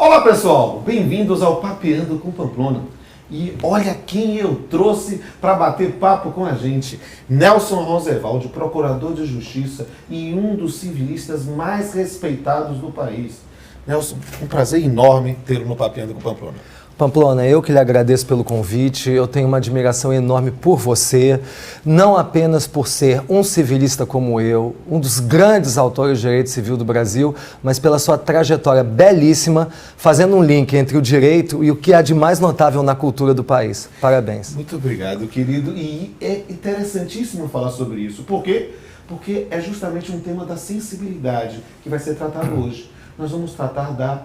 Olá pessoal, bem-vindos ao Papeando com Pamplona. E olha quem eu trouxe para bater papo com a gente. Nelson Roosevelt, procurador de justiça e um dos civilistas mais respeitados do país. Nelson, um prazer enorme tê-lo no Papeando com Pamplona. Pamplona, eu que lhe agradeço pelo convite, eu tenho uma admiração enorme por você, não apenas por ser um civilista como eu, um dos grandes autores de direito civil do Brasil, mas pela sua trajetória belíssima, fazendo um link entre o direito e o que há de mais notável na cultura do país. Parabéns. Muito obrigado, querido. E é interessantíssimo falar sobre isso. Por quê? Porque é justamente um tema da sensibilidade que vai ser tratado hoje. Nós vamos tratar da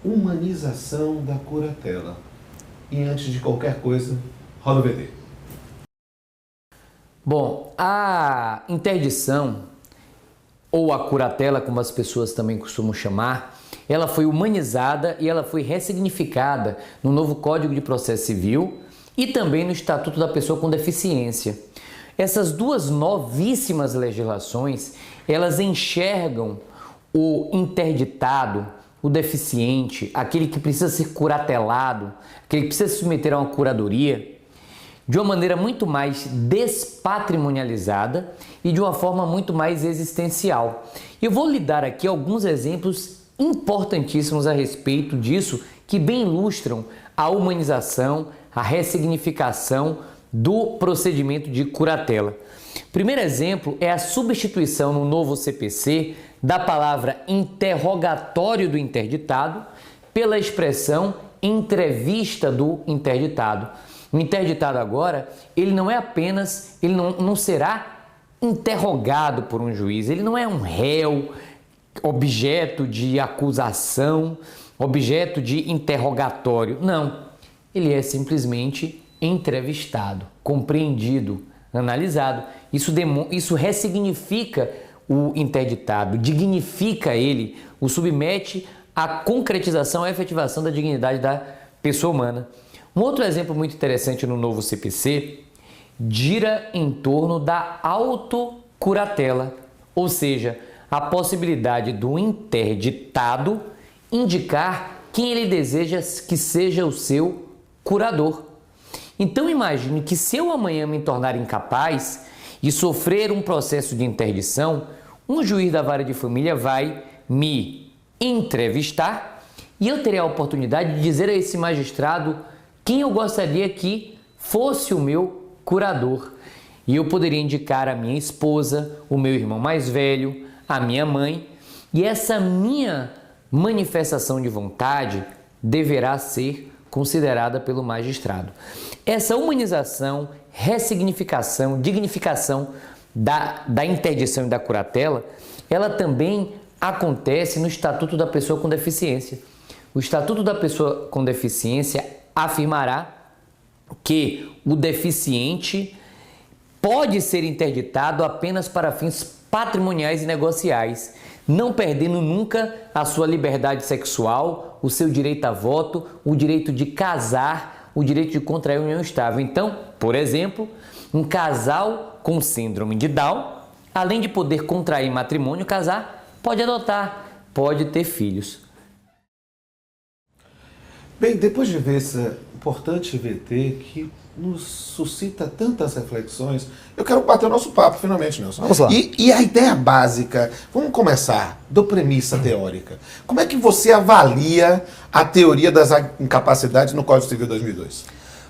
humanização da curatela. E antes de qualquer coisa, roda o VT. Bom, a interdição, ou a curatela, como as pessoas também costumam chamar, ela foi humanizada e ela foi ressignificada no novo Código de Processo Civil e também no Estatuto da Pessoa com Deficiência. Essas duas novíssimas legislações, elas enxergam o interditado, o deficiente, aquele que precisa ser curatelado, aquele que precisa se submeter a uma curadoria, de uma maneira muito mais despatrimonializada e de uma forma muito mais existencial. Eu vou lhe dar aqui alguns exemplos importantíssimos a respeito disso, que bem ilustram a humanização, a ressignificação do procedimento de curatela. Primeiro exemplo é a substituição no novo CPC da palavra interrogatório do interditado pela expressão entrevista do interditado. O interditado agora, ele não é apenas, ele não será interrogado por um juiz, ele não é um réu, objeto de acusação, objeto de interrogatório, não. Ele é simplesmente entrevistado, compreendido, analisado. Isso ressignifica o interditado, dignifica ele, o submete à concretização, à efetivação da dignidade da pessoa humana. Um outro exemplo muito interessante no novo CPC gira em torno da autocuratela, ou seja, a possibilidade do interditado indicar quem ele deseja que seja o seu curador. Então imagine que se eu amanhã me tornar incapaz e sofrer um processo de interdição, um juiz da vara de família vai me entrevistar e eu terei a oportunidade de dizer a esse magistrado quem eu gostaria que fosse o meu curador. E eu poderia indicar a minha esposa, o meu irmão mais velho, a minha mãe, e essa minha manifestação de vontade deverá ser considerada pelo magistrado. Essa humanização, ressignificação, dignificação da interdição e da curatela, ela também acontece no Estatuto da Pessoa com Deficiência. O Estatuto da Pessoa com Deficiência afirmará que o deficiente pode ser interditado apenas para fins patrimoniais e negociais, não perdendo nunca a sua liberdade sexual, o seu direito a voto, o direito de casar, o direito de contrair união estável. Então, por exemplo, um casal com síndrome de Down, além de poder contrair matrimônio, casar, pode adotar, pode ter filhos. Bem, depois de ver esse importante VT que nos suscita tantas reflexões, eu quero bater o nosso papo finalmente, Nelson. Vamos lá. E a ideia básica, vamos começar da premissa teórica. Como é que você avalia a teoria das incapacidades no Código Civil 2002?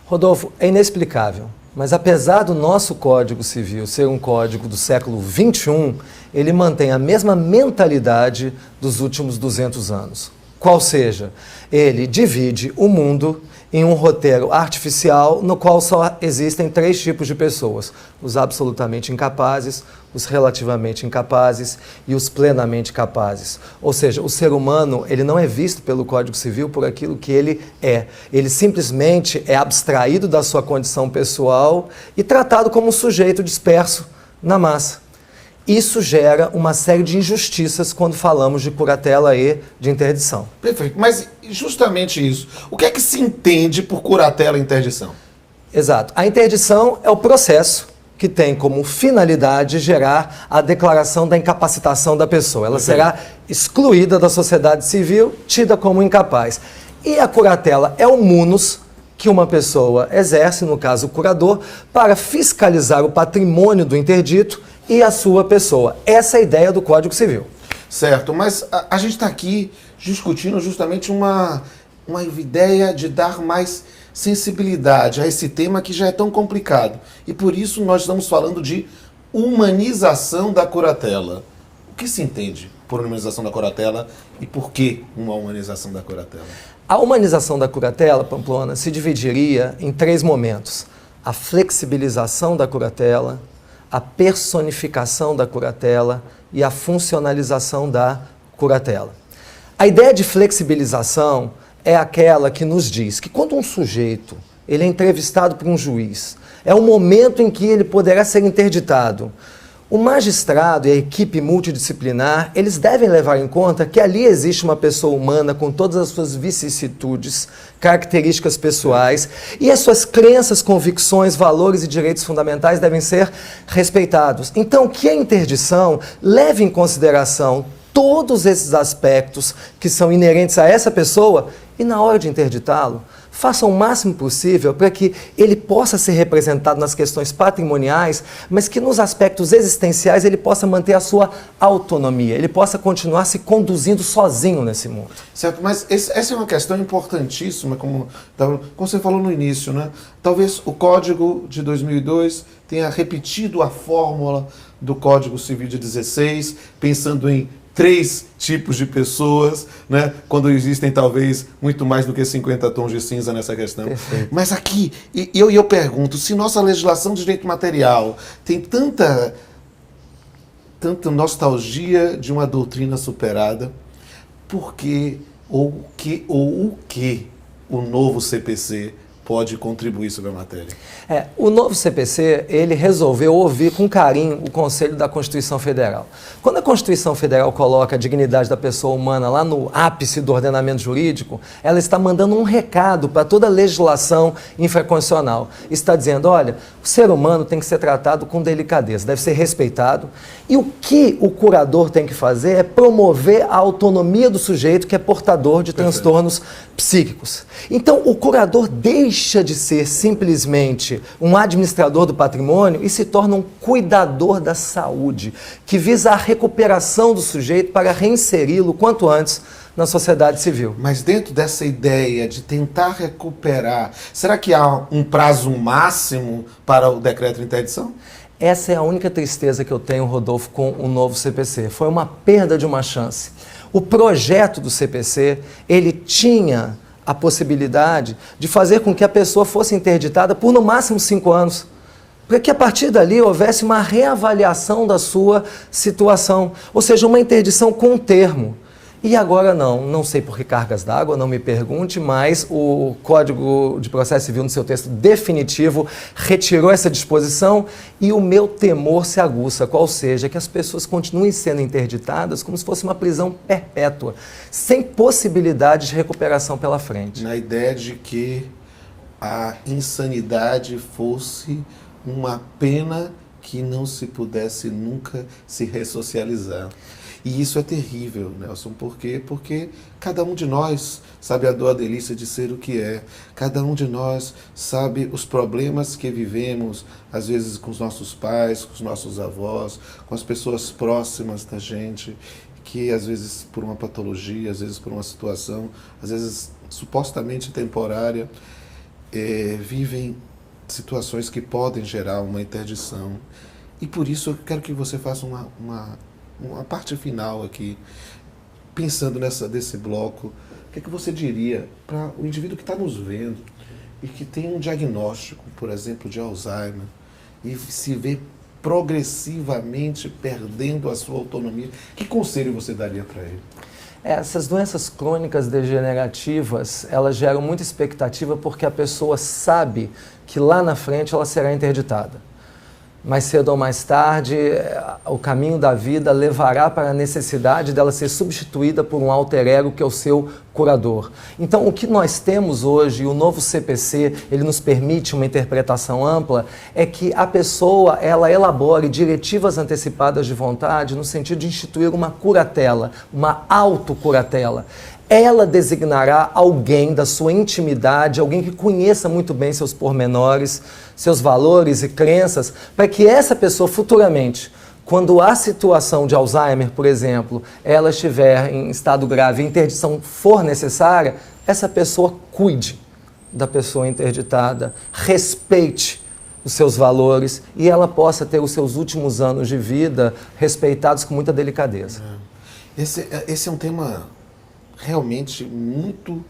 Rodolfo, é inexplicável, mas apesar do nosso Código Civil ser um código do século XXI, ele mantém a mesma mentalidade dos últimos 200 anos. Qual seja, ele divide o mundo em um roteiro artificial no qual só existem 3 tipos de pessoas: os absolutamente incapazes, os relativamente incapazes e os plenamente capazes. Ou seja, o ser humano ele não é visto pelo Código Civil por aquilo que ele é. Ele simplesmente é abstraído da sua condição pessoal e tratado como um sujeito disperso na massa. Isso gera uma série de injustiças quando falamos de curatela e de interdição. Perfeito, mas justamente isso. O que é que se entende por curatela e interdição? Exato. A interdição é o processo que tem como finalidade gerar a declaração da incapacitação da pessoa. Ela será excluída da sociedade civil, tida como incapaz. E a curatela é o munus que uma pessoa exerce, no caso o curador, para fiscalizar o patrimônio do interdito e a sua pessoa. Essa é a ideia do Código Civil. Certo, mas a gente está aqui discutindo justamente uma ideia de dar mais sensibilidade a esse tema que já é tão complicado. E por isso nós estamos falando de humanização da curatela. O que se entende por humanização da curatela e por que uma humanização da curatela? A humanização da curatela, Pamplona, se dividiria em 3 momentos: a flexibilização da curatela, a personificação da curatela e a funcionalização da curatela. A ideia de flexibilização é aquela que nos diz que quando um sujeito ele é entrevistado por um juiz, é o momento em que ele poderá ser interditado. O magistrado e a equipe multidisciplinar, eles devem levar em conta que ali existe uma pessoa humana com todas as suas vicissitudes, características pessoais, e as suas crenças, convicções, valores e direitos fundamentais devem ser respeitados. Então, que a interdição leve em consideração todos esses aspectos que são inerentes a essa pessoa e, na hora de interditá-lo, faça o máximo possível para que ele possa ser representado nas questões patrimoniais, mas que nos aspectos existenciais ele possa manter a sua autonomia, ele possa continuar se conduzindo sozinho nesse mundo. Certo, mas essa é uma questão importantíssima, como você falou no início, né? Talvez o Código de 2002 tenha repetido a fórmula do Código Civil de 16, pensando em 3 tipos de pessoas, né? Quando existem talvez muito mais do que 50 tons de cinza nessa questão. Perfeito. Mas aqui, eu pergunto, se nossa legislação de direito material tem tanta nostalgia de uma doutrina superada, por que ou o que o novo CPC pode contribuir sobre a matéria? O novo CPC, ele resolveu ouvir com carinho o Conselho da Constituição Federal. Quando a Constituição Federal coloca a dignidade da pessoa humana lá no ápice do ordenamento jurídico, ela está mandando um recado para toda a legislação infraconstitucional. Está dizendo, olha, o ser humano tem que ser tratado com delicadeza, deve ser respeitado, e o que o curador tem que fazer é promover a autonomia do sujeito que é portador de transtornos psíquicos. Então, o curador deixa de ser simplesmente um administrador do patrimônio e se torna um cuidador da saúde, que visa a recuperação do sujeito para reinseri-lo quanto antes na sociedade civil. Mas dentro dessa ideia de tentar recuperar, será que há um prazo máximo para o decreto de interdição? Essa é a única tristeza que eu tenho, Rodolfo, com o novo CPC. Foi uma perda de uma chance. O projeto do CPC, ele tinha a possibilidade de fazer com que a pessoa fosse interditada por no máximo 5 anos, para que a partir dali houvesse uma reavaliação da sua situação, ou seja, uma interdição com termo. E agora não sei por que cargas d'água, não me pergunte, mas o Código de Processo Civil, no seu texto definitivo, retirou essa disposição e o meu temor se aguça, qual seja, que as pessoas continuem sendo interditadas como se fosse uma prisão perpétua, sem possibilidade de recuperação pela frente. Na ideia de que a insanidade fosse uma pena que não se pudesse nunca se ressocializar. E isso é terrível, Nelson. Por quê? Porque cada um de nós sabe a dor, a delícia de ser o que é. Cada um de nós sabe os problemas que vivemos, às vezes com os nossos pais, com os nossos avós, com as pessoas próximas da gente, que às vezes por uma patologia, às vezes por uma situação, às vezes supostamente temporária, vivem situações que podem gerar uma interdição. E por isso eu quero que você faça uma parte final aqui, pensando desse bloco. O que é que você diria para o indivíduo que está nos vendo e que tem um diagnóstico, por exemplo, de Alzheimer, e se vê progressivamente perdendo a sua autonomia? Que conselho você daria para ele? Essas doenças crônicas degenerativas, elas geram muita expectativa porque a pessoa sabe que lá na frente ela será interditada. mais cedo ou mais tarde, o caminho da vida levará para a necessidade dela ser substituída por um alter ego que é o seu curador. Então, o que nós temos hoje, o novo CPC, ele nos permite uma interpretação ampla, é que a pessoa, ela elabore diretivas antecipadas de vontade no sentido de instituir uma curatela, uma autocuratela. Ela designará alguém da sua intimidade, alguém que conheça muito bem seus pormenores, seus valores e crenças, para que essa pessoa futuramente, quando a situação de Alzheimer, por exemplo, ela estiver em estado grave e a interdição for necessária, essa pessoa cuide da pessoa interditada, respeite os seus valores e ela possa ter os seus últimos anos de vida respeitados com muita delicadeza. Esse é um tema realmente muito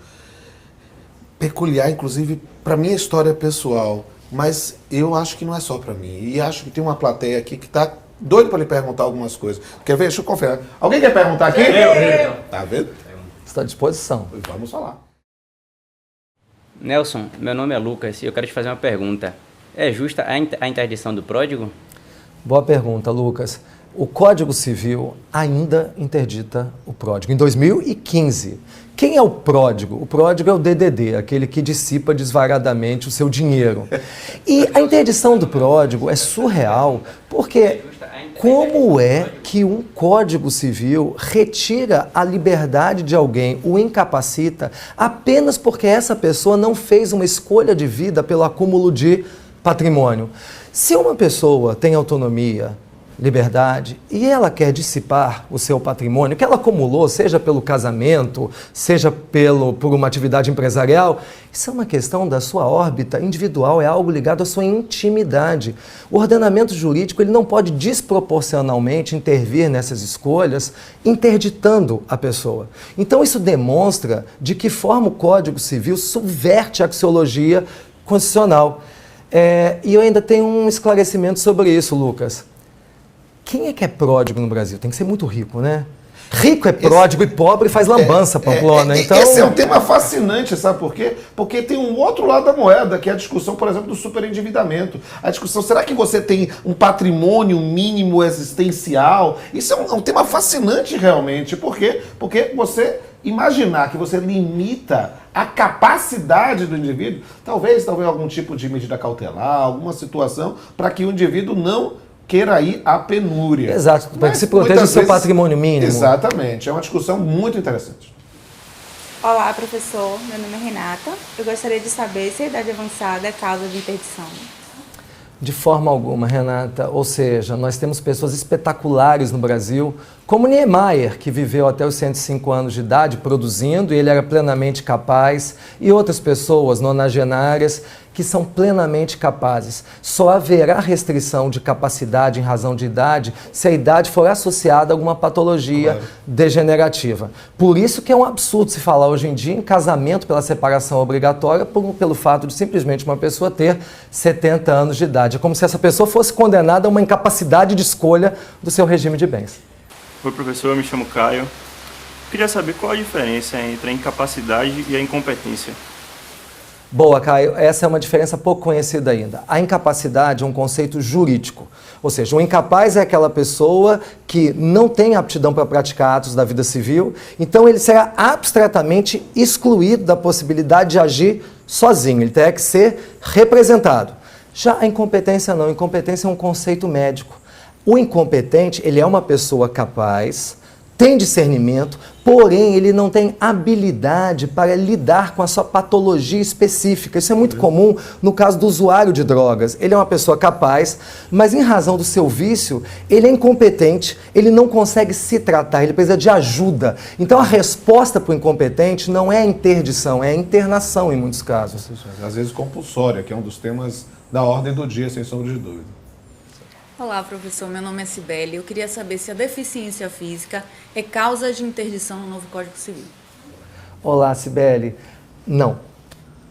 peculiar, inclusive para minha história pessoal, mas eu acho que não é só para mim, e acho que tem uma plateia aqui que está doido para lhe perguntar algumas coisas. Quer ver? Deixa eu confirmar. Alguém quer perguntar aqui? Eu. Tá vendo? Está à disposição. Vamos falar. Nelson, meu nome é Lucas e eu quero te fazer uma pergunta. É justa a interdição do pródigo? Boa pergunta, Lucas. O Código Civil ainda interdita o pródigo. Em 2015, quem é o pródigo? O pródigo é o DDD, aquele que dissipa desvaradamente o seu dinheiro. E a interdição do pródigo é surreal, porque como é que um Código Civil retira a liberdade de alguém, o incapacita, apenas porque essa pessoa não fez uma escolha de vida pelo acúmulo de patrimônio? Se uma pessoa tem autonomia, liberdade, e ela quer dissipar o seu patrimônio, que ela acumulou, seja pelo casamento, seja por uma atividade empresarial, isso é uma questão da sua órbita individual, é algo ligado à sua intimidade. O ordenamento jurídico ele não pode desproporcionalmente intervir nessas escolhas, interditando a pessoa. Então isso demonstra de que forma o Código Civil subverte a axiologia constitucional. E eu ainda tenho um esclarecimento sobre isso, Lucas. Quem é que é pródigo no Brasil? Tem que ser muito rico, né? Rico é pródigo e pobre faz lambança, Pamplona. Então... Esse é um tema fascinante, sabe por quê? Porque tem um outro lado da moeda, que é a discussão, por exemplo, do superendividamento. A discussão, será que você tem um patrimônio mínimo existencial? Isso é um tema fascinante, realmente. Por quê? Porque você imaginar que você limita a capacidade do indivíduo, talvez algum tipo de medida cautelar, alguma situação, para que o indivíduo não queira ir à penúria. Exato, para que se proteja o seu patrimônio mínimo. Exatamente, é uma discussão muito interessante. Olá, professor. Meu nome é Renata. Eu gostaria de saber se a idade avançada é causa de interdição. De forma alguma, Renata. Ou seja, nós temos pessoas espetaculares no Brasil, como Niemeyer, que viveu até os 105 anos de idade produzindo, e ele era plenamente capaz, e outras pessoas nonagenárias que são plenamente capazes. Só haverá restrição de capacidade em razão de idade se a idade for associada a alguma patologia degenerativa. Por isso que é um absurdo se falar hoje em dia em casamento pela separação obrigatória pelo fato de simplesmente uma pessoa ter 70 anos de idade. É como se essa pessoa fosse condenada a uma incapacidade de escolha do seu regime de bens. Oi, professor, eu me chamo Caio. Queria saber qual a diferença entre a incapacidade e a incompetência. Boa, Caio. Essa é uma diferença pouco conhecida ainda. A incapacidade é um conceito jurídico. Ou seja, o incapaz é aquela pessoa que não tem aptidão para praticar atos da vida civil, então ele será abstratamente excluído da possibilidade de agir sozinho. Ele terá que ser representado. Já a incompetência não. A incompetência é um conceito médico. O incompetente, ele é uma pessoa capaz, tem discernimento, porém ele não tem habilidade para lidar com a sua patologia específica. Isso é muito comum no caso do usuário de drogas. Ele é uma pessoa capaz, mas em razão do seu vício, ele é incompetente, ele não consegue se tratar, ele precisa de ajuda. Então a resposta para o incompetente não é a interdição, é a internação em muitos casos. Às vezes compulsória, que é um dos temas da ordem do dia, sem sombra de dúvida. Olá, professor. Meu nome é Cibele. Eu queria saber se a deficiência física é causa de interdição no novo Código Civil. Olá, Cibele. Não.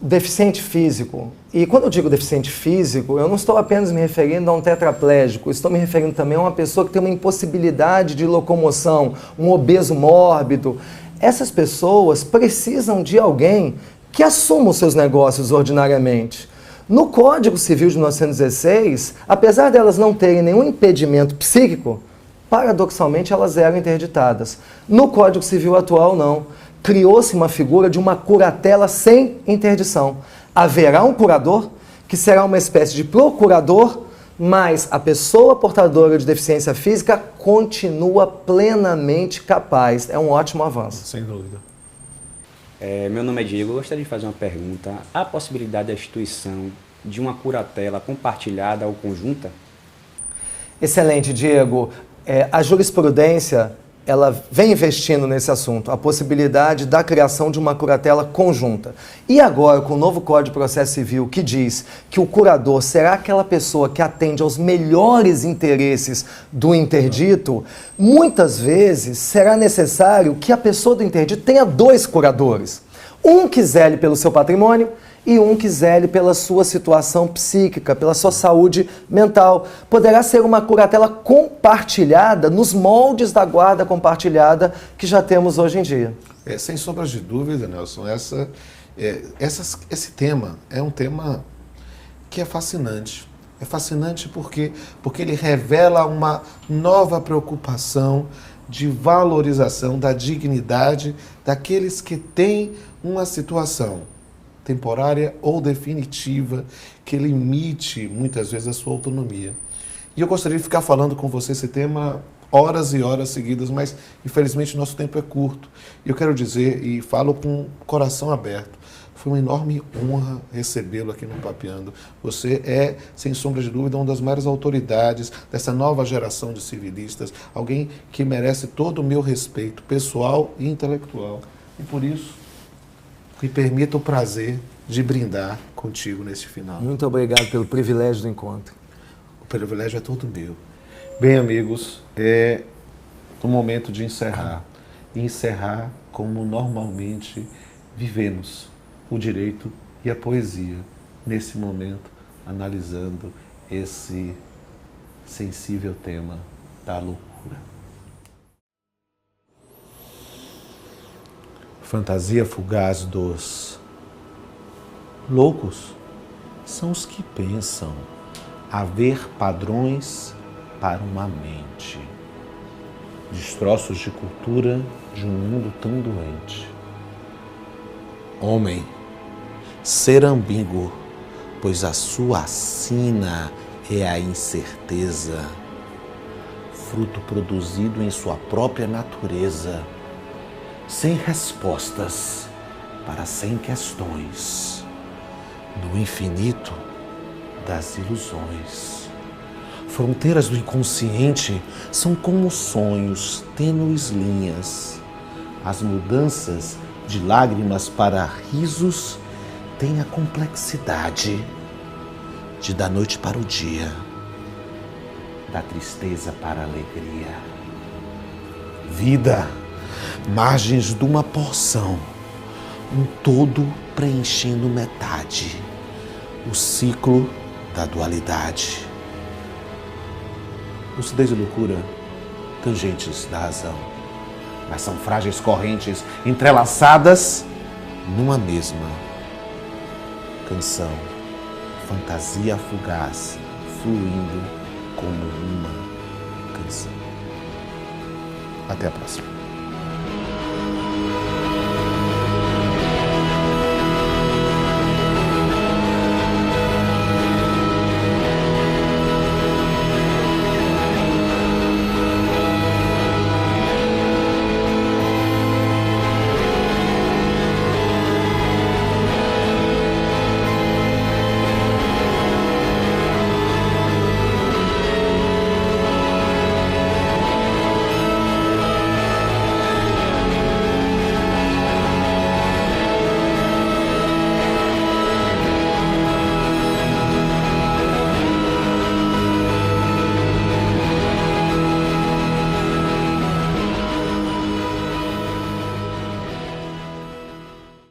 Deficiente físico, e quando eu digo deficiente físico, eu não estou apenas me referindo a um tetraplégico, estou me referindo também a uma pessoa que tem uma impossibilidade de locomoção, um obeso mórbido. Essas pessoas precisam de alguém que assuma os seus negócios ordinariamente. No Código Civil de 1916, apesar delas não terem nenhum impedimento psíquico, paradoxalmente elas eram interditadas. No Código Civil atual, não. Criou-se uma figura de uma curatela sem interdição. Haverá um curador, que será uma espécie de procurador, mas a pessoa portadora de deficiência física continua plenamente capaz. É um ótimo avanço. Sem dúvida. Meu nome é Diego, eu gostaria de fazer uma pergunta. Há possibilidade da instituição de uma curatela compartilhada ou conjunta? Excelente, Diego. A jurisprudência ela vem investindo nesse assunto, a possibilidade da criação de uma curatela conjunta. E agora, com o novo Código de Processo Civil, que diz que o curador será aquela pessoa que atende aos melhores interesses do interdito, muitas vezes será necessário que a pessoa do interdito tenha 2 curadores. Um que zele pelo seu patrimônio e um que zele pela sua situação psíquica, pela sua saúde mental. Poderá ser uma curatela compartilhada nos moldes da guarda compartilhada que já temos hoje em dia. Sem sombras de dúvida, Nelson, esse tema é um tema que é fascinante. É fascinante porque ele revela uma nova preocupação de valorização da dignidade daqueles que têm uma situação temporária ou definitiva que limite muitas vezes a sua autonomia. E eu gostaria de ficar falando com você esse tema horas e horas seguidas, mas infelizmente nosso tempo é curto. E eu quero dizer, e falo com o coração aberto, foi uma enorme honra recebê-lo aqui no Papeando. Você é, sem sombra de dúvida, uma das maiores autoridades dessa nova geração de civilistas, alguém que merece todo o meu respeito pessoal e intelectual. E por isso, me permita o prazer de brindar contigo neste final. Muito obrigado pelo privilégio do encontro. O privilégio é todo meu. Bem, amigos, é o momento de encerrar. E encerrar como normalmente vivemos o direito e a poesia, nesse momento, analisando esse sensível tema da loucura. Fantasia fugaz dos loucos são os que pensam haver padrões para uma mente. Destroços de cultura de um mundo tão doente. Homem, ser ambíguo, pois a sua sina é a incerteza, fruto produzido em sua própria natureza, sem respostas para 100 questões, do infinito das ilusões. Fronteiras do inconsciente são como sonhos, tênues linhas. As mudanças de lágrimas para risos têm a complexidade de da noite para o dia, da tristeza para a alegria. Vida, margens de uma porção, um todo preenchendo metade, o ciclo da dualidade. Lucidez e loucura, tangentes da razão, mas são frágeis correntes entrelaçadas numa mesma canção, fantasia fugaz, fluindo como uma canção. Até a próxima.